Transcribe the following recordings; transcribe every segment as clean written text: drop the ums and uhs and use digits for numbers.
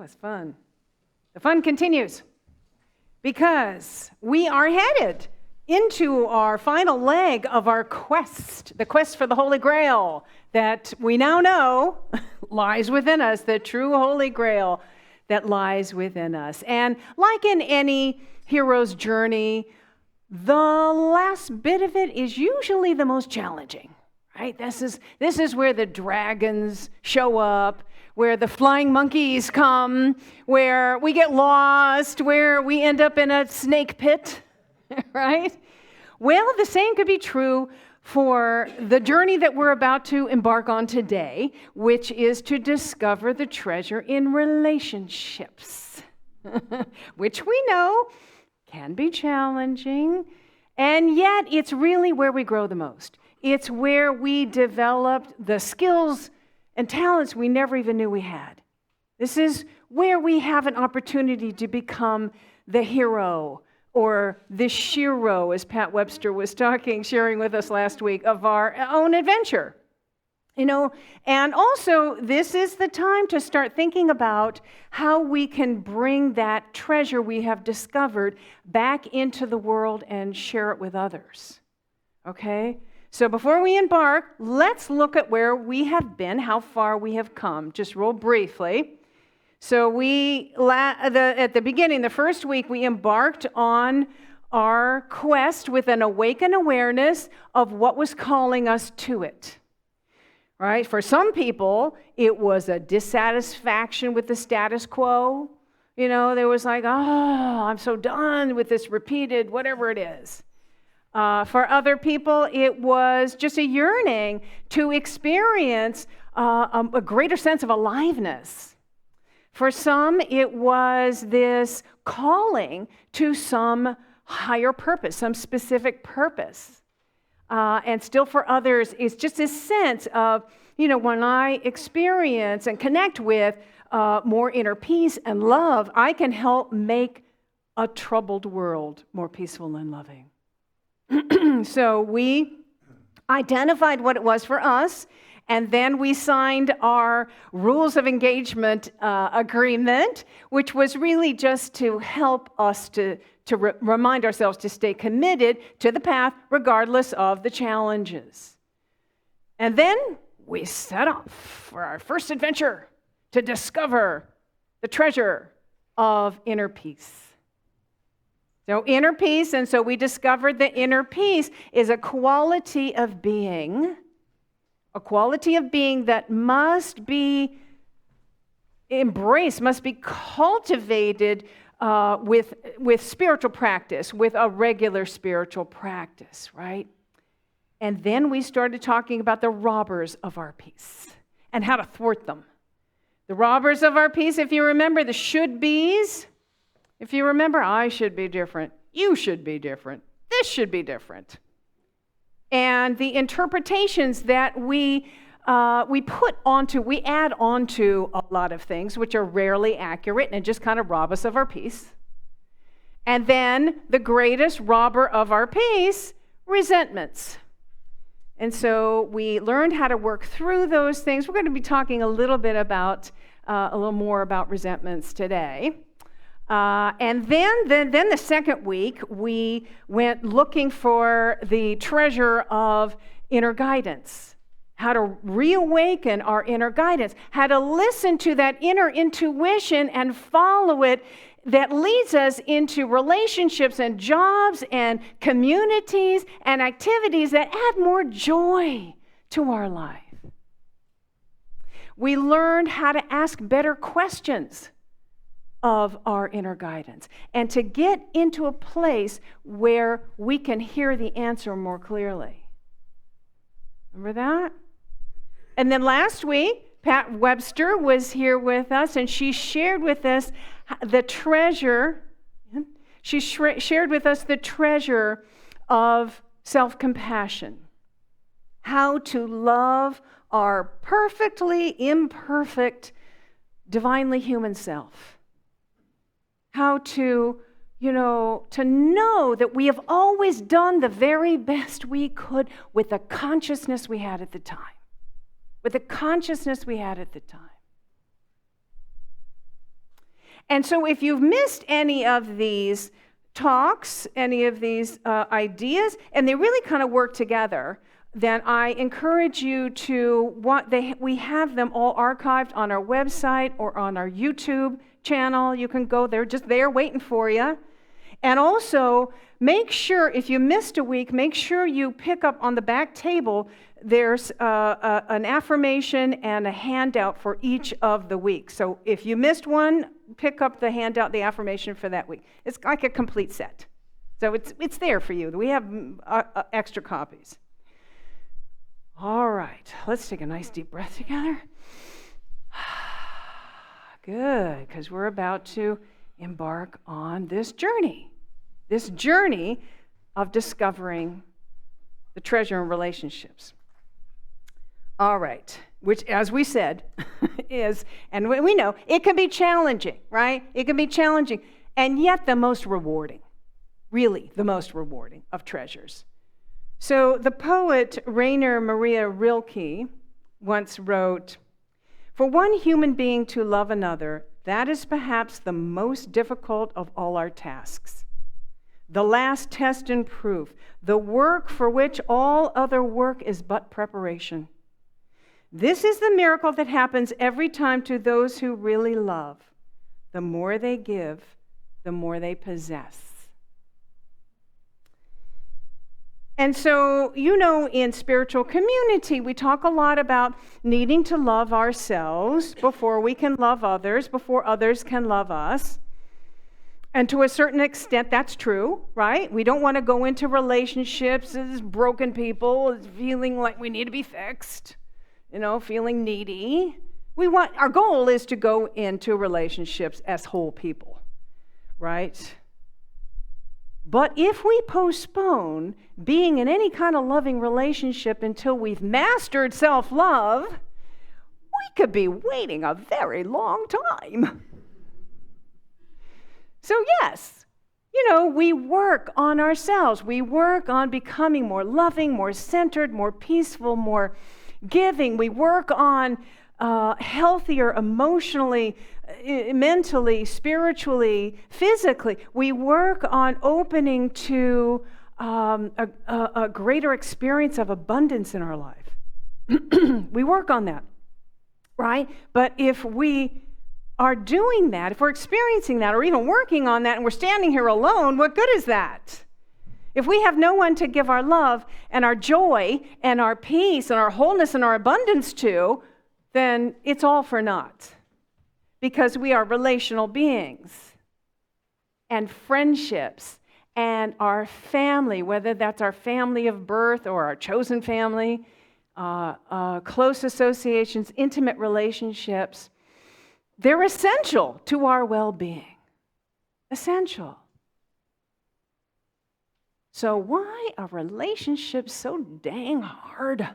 was fun. The fun continues because we are headed into our final leg of our quest, the quest for the Holy Grail that we now know lies within us, the true Holy Grail that lies within us. And like in any hero's journey, the last bit of it is usually the most challenging, right? This is where the dragons show up, where the flying monkeys come, where we get lost, where we end up in a snake pit, right? Well, the same could be true for the journey that we're about to embark on today, which is to discover the treasure in relationships, which we know can be challenging, and yet it's really where we grow the most. It's where we develop the skills and talents we never even knew we had. This is where we have an opportunity to become the hero or the shero, as Pat Webster was sharing with us last week, of our own adventure. And also this is the time to start thinking about how we can bring that treasure we have discovered back into the world and share it with others. Okay? So before we embark, let's look at where we have been, how far we have come, just real briefly. So at the beginning, the first week, we embarked on our quest with an awakened awareness of what was calling us to it. Right? For some people, it was a dissatisfaction with the status quo. There was like, I'm so done with this repeated whatever it is. For other people, it was just a yearning to experience a greater sense of aliveness. For some, it was this calling to some higher purpose, some specific purpose. And still for others, it's just this sense of, when I experience and connect with more inner peace and love, I can help make a troubled world more peaceful and loving. So we identified what it was for us, and then we signed our rules of engagement agreement, which was really just to help us to remind ourselves to stay committed to the path regardless of the challenges. And then we set off for our first adventure to discover the treasure of inner peace. So inner peace, and so we discovered that inner peace is a quality of being that must be embraced, must be cultivated with spiritual practice, with a regular spiritual practice, right? And then we started talking about the robbers of our peace and how to thwart them. The robbers of our peace, if you remember, the should-bes. If you remember, I should be different, you should be different, this should be different. And the interpretations that we add onto a lot of things which are rarely accurate and just kind of rob us of our peace. And then the greatest robber of our peace, resentments. And so we learned how to work through those things. We're going to be talking a little more about resentments today. And then the second week, we went looking for the treasure of inner guidance, how to reawaken our inner guidance, how to listen to that inner intuition and follow it that leads us into relationships and jobs and communities and activities that add more joy to our life. We learned how to ask better questions of our inner guidance and to get into a place where we can hear the answer more clearly. Remember that? And then last week, Pat Webster was here with us, and she shared with us the treasure. She shared with us the treasure of self-compassion, how to love our perfectly imperfect, divinely human self. How to know that we have always done the very best we could with the consciousness we had at the time. And so if you've missed any of these talks, any of these ideas, and they really kind of work together, then I encourage you to, we have them all archived on our website or on our YouTube channel. You can go there, just there waiting for you. And also, make sure, if you missed a week, make sure you pick up on the back table, there's an affirmation and a handout for each of the weeks. So if you missed one, pick up the handout, the affirmation for that week. It's like a complete set. So it's there for you. We have extra copies. All right, let's take a nice deep breath together. Good, because we're about to embark on this journey of discovering the treasure in relationships. All right, which, as we said, is, and we know, it can be challenging, right? It can be challenging, and yet the most rewarding, really the most rewarding of treasures. So the poet Rainer Maria Rilke once wrote, "For one human being to love another, that is perhaps the most difficult of all our tasks. The last test and proof, the work for which all other work is but preparation. This is the miracle that happens every time to those who really love. The more they give, the more they possess." And so, in spiritual community, we talk a lot about needing to love ourselves before we can love others, before others can love us. And to a certain extent, that's true, right? We don't want to go into relationships as broken people, feeling like we need to be fixed, feeling needy. Our goal is to go into relationships as whole people, right? But if we postpone being in any kind of loving relationship until we've mastered self-love, we could be waiting a very long time. So yes, we work on ourselves. We work on becoming more loving, more centered, more peaceful, more giving. We work on healthier emotionally, mentally, spiritually, physically. We work on opening to a greater experience of abundance in our life. We work on that, right? But if we are doing that, if we're experiencing that, or even working on that, and we're standing here alone, what good is that? If we have no one to give our love and our joy and our peace and our wholeness and our abundance to, then it's all for naught. Because we are relational beings. And friendships and our family, whether that's our family of birth or our chosen family, close associations, intimate relationships, they're essential to our well-being. Essential. So why are relationships so dang hard?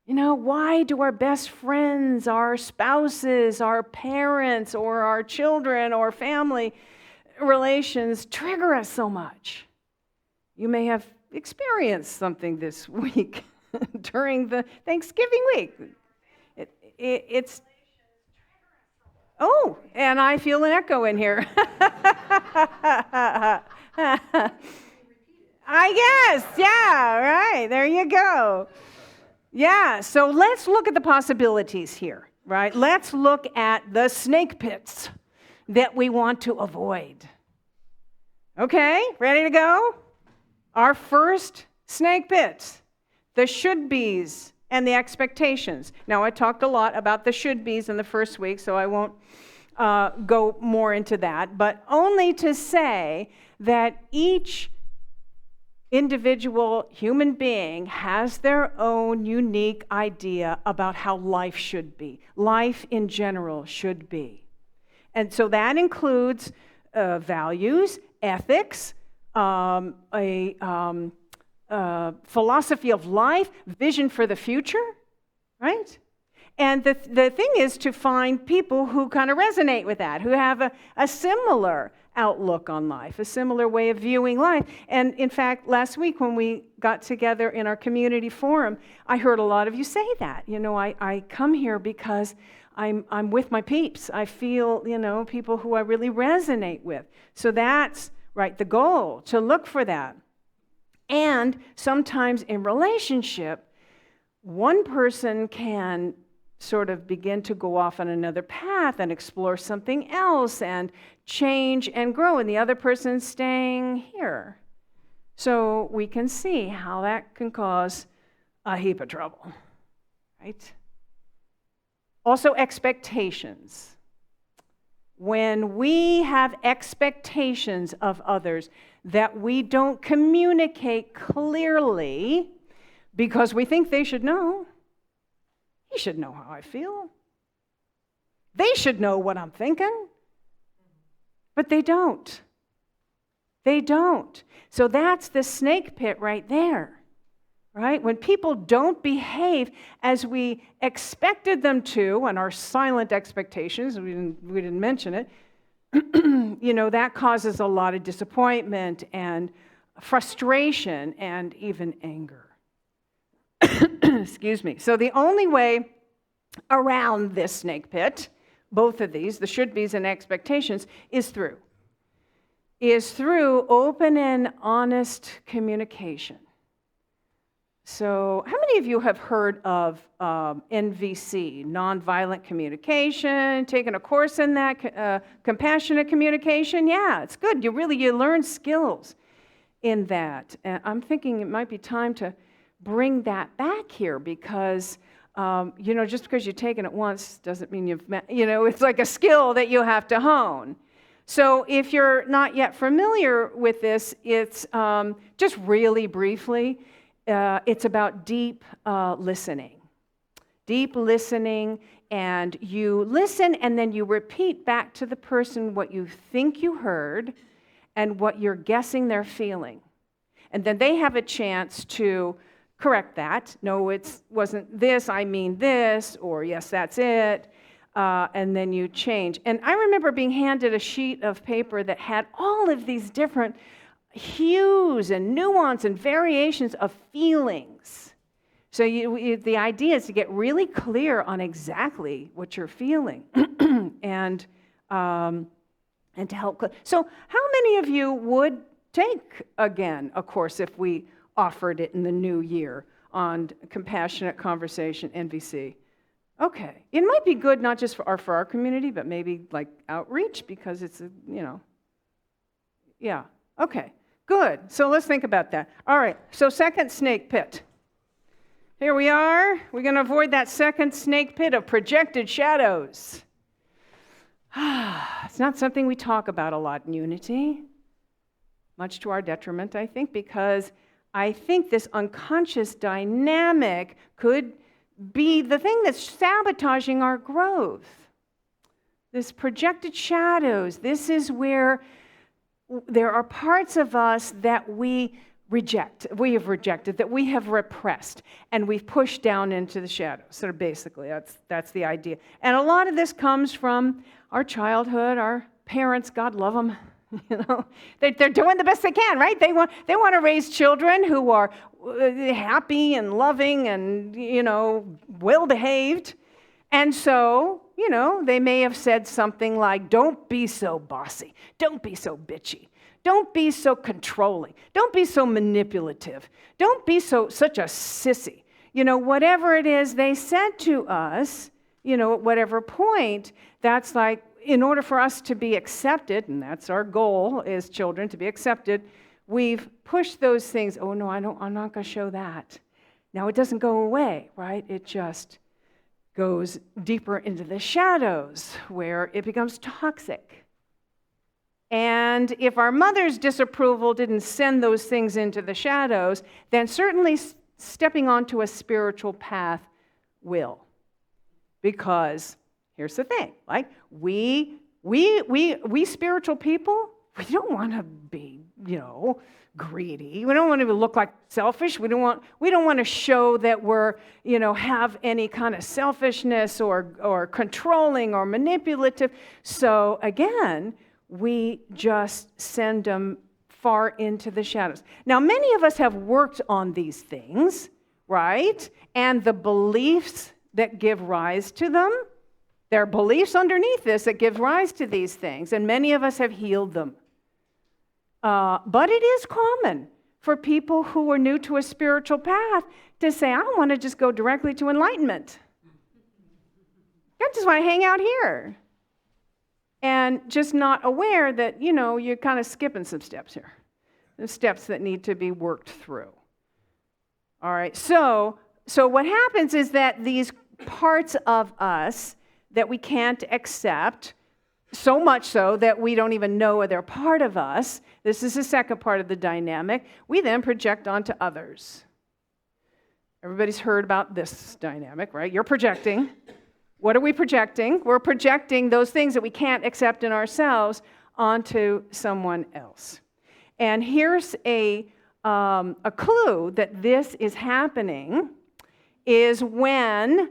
Why do our best friends, our spouses, our parents, or our children, or family relations trigger us so much? You may have experienced something this week during the Thanksgiving week. It's oh, and I feel an echo in here. I guess, yeah, right, there you go. Yeah, so let's look at the possibilities here, right? Let's look at the snake pits that we want to avoid. Okay, ready to go? Our first snake pit, the should-bes and the expectations. Now, I talked a lot about the should-bes in the first week, so I won't go more into that, but only to say that each individual human being has their own unique idea about how life should be. Life in general should be. And so that includes values, ethics, a philosophy of life, vision for the future, right? And the thing is to find people who kind of resonate with that, who have a similar outlook on life, a similar way of viewing life. And in fact, last week when we got together in our community forum, I heard a lot of you say that. I come here because I'm with my peeps. I feel, people who I really resonate with. So that's, right, the goal, to look for that. And sometimes in relationship, one person can sort of begin to go off on another path and explore something else and change and grow, and the other person's staying here. So we can see how that can cause a heap of trouble, right? Also, expectations. When we have expectations of others that we don't communicate clearly because we think they should know, he should know how I feel. They should know what I'm thinking. But they don't. They don't. So that's the snake pit right there, right? When people don't behave as we expected them to, and our silent expectations, we didn't mention it, that causes a lot of disappointment and frustration and even anger. Excuse me. So the only way around this snake pit, both of these, the should-bes and expectations, is through open and honest communication. So how many of you have heard of NVC, nonviolent communication, taken a course in that, compassionate communication? Yeah, it's good. You learn skills in that. And I'm thinking it might be time to bring that back here because, just because you've taken it once doesn't mean you've met, it's like a skill that you have to hone. So if you're not yet familiar with this, it's just really briefly, it's about deep listening. Deep listening, and you listen and then you repeat back to the person what you think you heard and what you're guessing they're feeling. And then they have a chance to correct that. No, it wasn't this, I mean this, or yes, that's it. And then you change. And I remember being handed a sheet of paper that had all of these different hues and nuance and variations of feelings. So the idea is to get really clear on exactly what you're feeling and to help. So how many of you would take again a course if we offered it in the new year on compassionate conversation, NVC? Okay. It might be good not just for our community, but maybe like outreach because it's, yeah. Okay. Good. So let's think about that. All right. So second snake pit. Here we are. We're going to avoid that second snake pit of projected shadows. It's not something we talk about a lot in Unity, much to our detriment, I think, because I think this unconscious dynamic could be the thing that's sabotaging our growth. This projected shadows, this is where there are parts of us that we have rejected, that we have repressed, and we've pushed down into the shadows. So basically, that's the idea. And a lot of this comes from our childhood, our parents, God love them. They're doing the best they can, right? They want to raise children who are happy and loving and, well-behaved. And so, they may have said something like, don't be so bossy. Don't be so bitchy. Don't be so controlling. Don't be so manipulative. Don't be such a sissy. Whatever it is they said to us, at whatever point, that's like, in order for us to be accepted, and that's our goal as children, to be accepted, we've pushed those things. Oh, no, I'm not going to show that. Now, it doesn't go away, right? It just goes deeper into the shadows where it becomes toxic. And if our mother's disapproval didn't send those things into the shadows, then certainly stepping onto a spiritual path will. Because here's the thing, like we spiritual people, we don't want to be, greedy. We don't want to look like selfish. We don't want to show that we're, have any kind of selfishness or controlling or manipulative. So again, we just send them far into the shadows. Now, many of us have worked on these things, right? And the beliefs that give rise to them, There are beliefs underneath this that give rise to these things, and many of us have healed them. But it is common for people who are new to a spiritual path to say, I want to just go directly to enlightenment. I just want to hang out here. And just not aware that, you're kind of skipping some steps here. There's steps that need to be worked through. All right, so what happens is that these parts of us that we can't accept, so much so that we don't even know they're part of us, this is the second part of the dynamic, we then project onto others. Everybody's heard about this dynamic, right? You're projecting. What are we projecting? We're projecting those things that we can't accept in ourselves onto someone else. And here's a clue that this is happening is when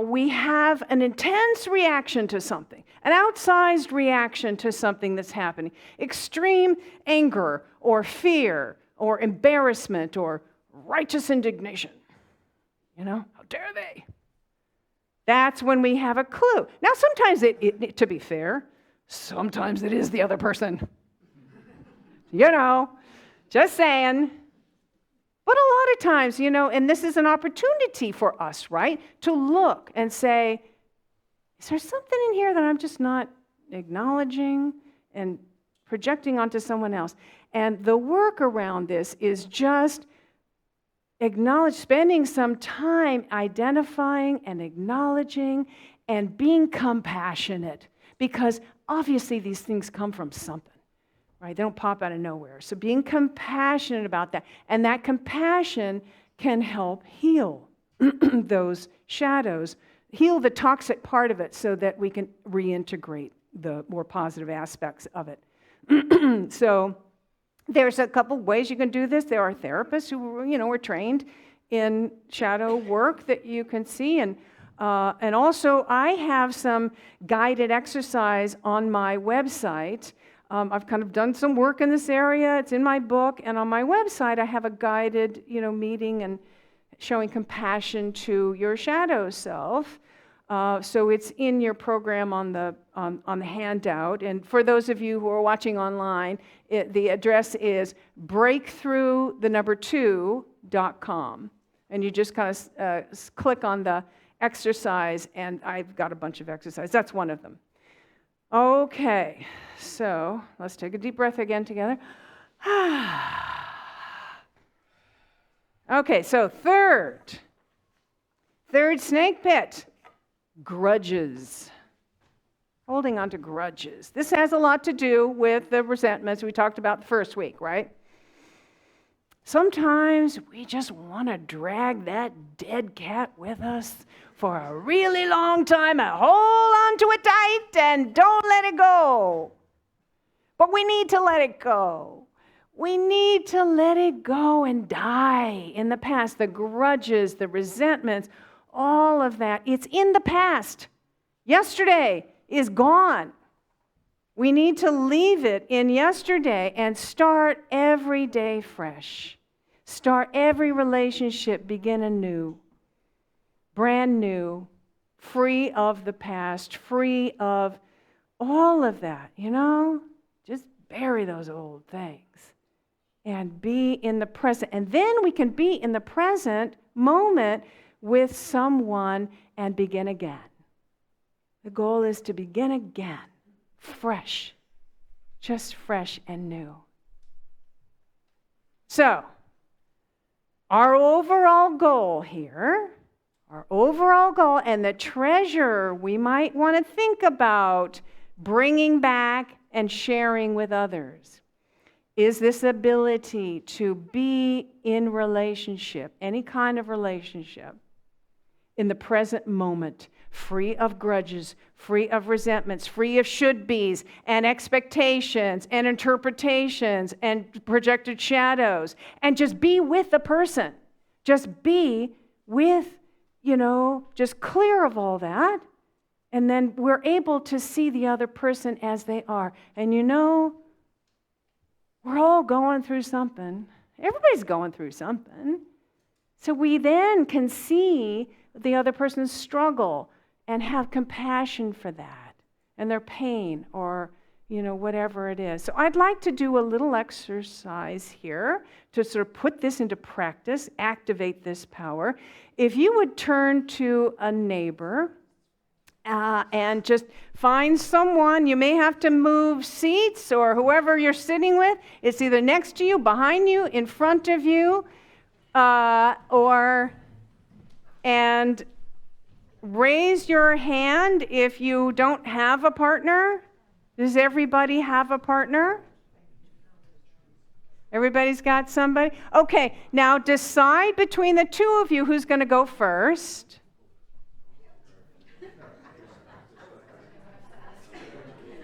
we have an intense reaction to something, an outsized reaction to something that's happening, extreme anger or fear or embarrassment or righteous indignation. How dare they? That's when we have a clue. Now, sometimes to be fair, sometimes it is the other person. Just saying. But a lot of times, and this is an opportunity for us, right, to look and say, is there something in here that I'm just not acknowledging and projecting onto someone else? And the work around this is just spending some time identifying and acknowledging and being compassionate, because obviously these things come from something. Right? They don't pop out of nowhere. So being compassionate about that. And that compassion can help heal those shadows, heal the toxic part of it so that we can reintegrate the more positive aspects of it. So there's a couple ways you can do this. There are therapists who, are trained in shadow work that you can see. And also I have some guided exercise on my website. I've kind of done some work in this area. It's in my book, and on my website, I have a guided, meeting and showing compassion to your shadow self. So it's in your program on the handout. And for those of you who are watching online, the address is breakthrough2.com, and you just kind of click on the exercise, and I've got a bunch of exercises. That's one of them. Okay, so let's take a deep breath again together. Okay, so third snake pit, grudges. Holding on to grudges. This has a lot to do with the resentments we talked about the first week, right? Sometimes we just want to drag that dead cat with us for a really long time and hold on to it tight and don't let it go. But we need to let it go. We need to let it go and die in the past. The grudges, the resentments, all of that, it's in the past. Yesterday is gone. We need to leave it in yesterday and start every day fresh. Start every relationship, begin anew, brand new, free of the past, free of all of that, Just bury those old things and be in the present. And then we can be in the present moment with someone and begin again. The goal is to begin again, fresh, just fresh and new. So, our overall goal here, and the treasure we might want to think about bringing back and sharing with others, is this ability to be in relationship, any kind of relationship, in the present moment, free of grudges, free of resentments, free of should-bes and expectations and interpretations and projected shadows, and just be with the person. Just be with, just clear of all that. And then we're able to see the other person as they are. And we're all going through something. Everybody's going through something. So we then can see the other person's struggle and have compassion for that and their pain or, whatever it is. So I'd like to do a little exercise here to sort of put this into practice, activate this power. If you would turn to a neighbor and just find someone, you may have to move seats or whoever you're sitting with. It's either next to you, behind you, in front of you, and raise your hand if you don't have a partner. Does everybody have a partner? Everybody's got somebody? Okay, now decide between the two of you who's going to go first.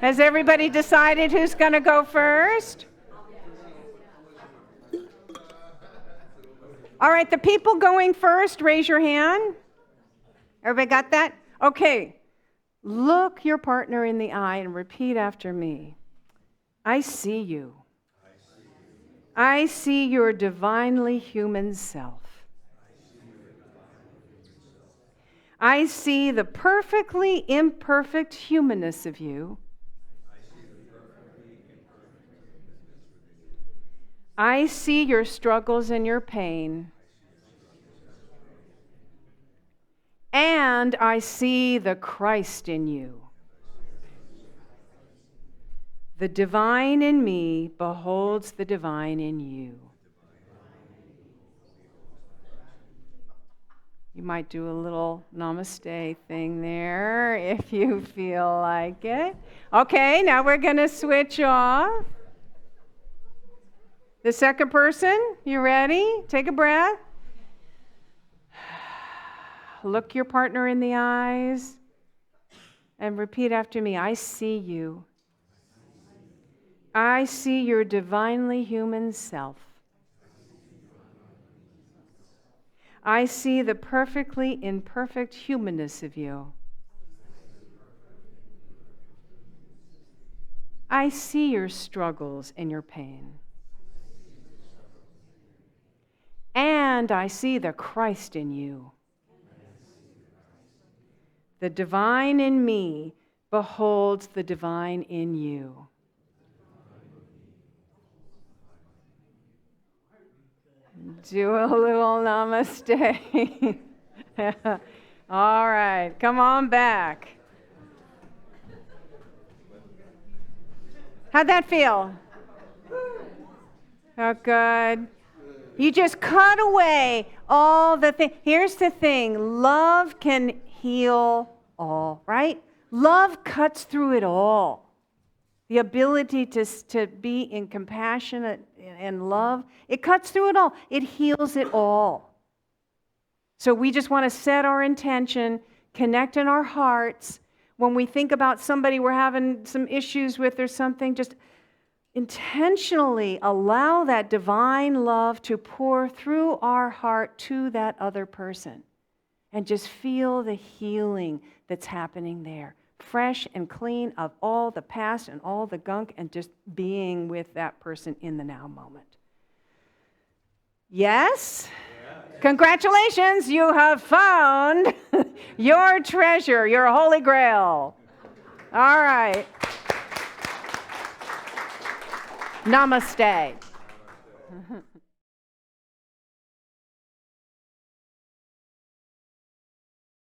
Has everybody decided who's going to go first? All right, the people going first, raise your hand. Everybody got that? Okay. Look your partner in the eye and repeat after me. I see you. I see your divinely human self. I see the perfectly imperfect humanness of you. I see your struggles and your pain. And I see the Christ in you. The divine in me beholds the divine in you. You might do a little namaste thing there if you feel like it. Okay, now we're going to switch off. The second person, you ready? Take a breath. Look your partner in the eyes and repeat after me. I see you. I see your divinely human self. I see the perfectly imperfect humanness of you. I see your struggles and your pain. And I see the Christ in you. The divine in me beholds the divine in you. Do a little namaste. All right, come on back. How'd that feel? Oh, good. You just cut away all the things. Here's the thing. Love can heal all, right? Love cuts through it all. The ability to be in compassion and love, it cuts through it all. It heals it all. So we just want to set our intention, connect in our hearts. When we think about somebody we're having some issues with or something, just intentionally allow that divine love to pour through our heart to that other person. And just feel the healing that's happening there. Fresh and clean of all the past and all the gunk, and just being with that person in the now moment. Yes? Yeah. Congratulations, you have found your treasure, your holy grail. All right. Namaste.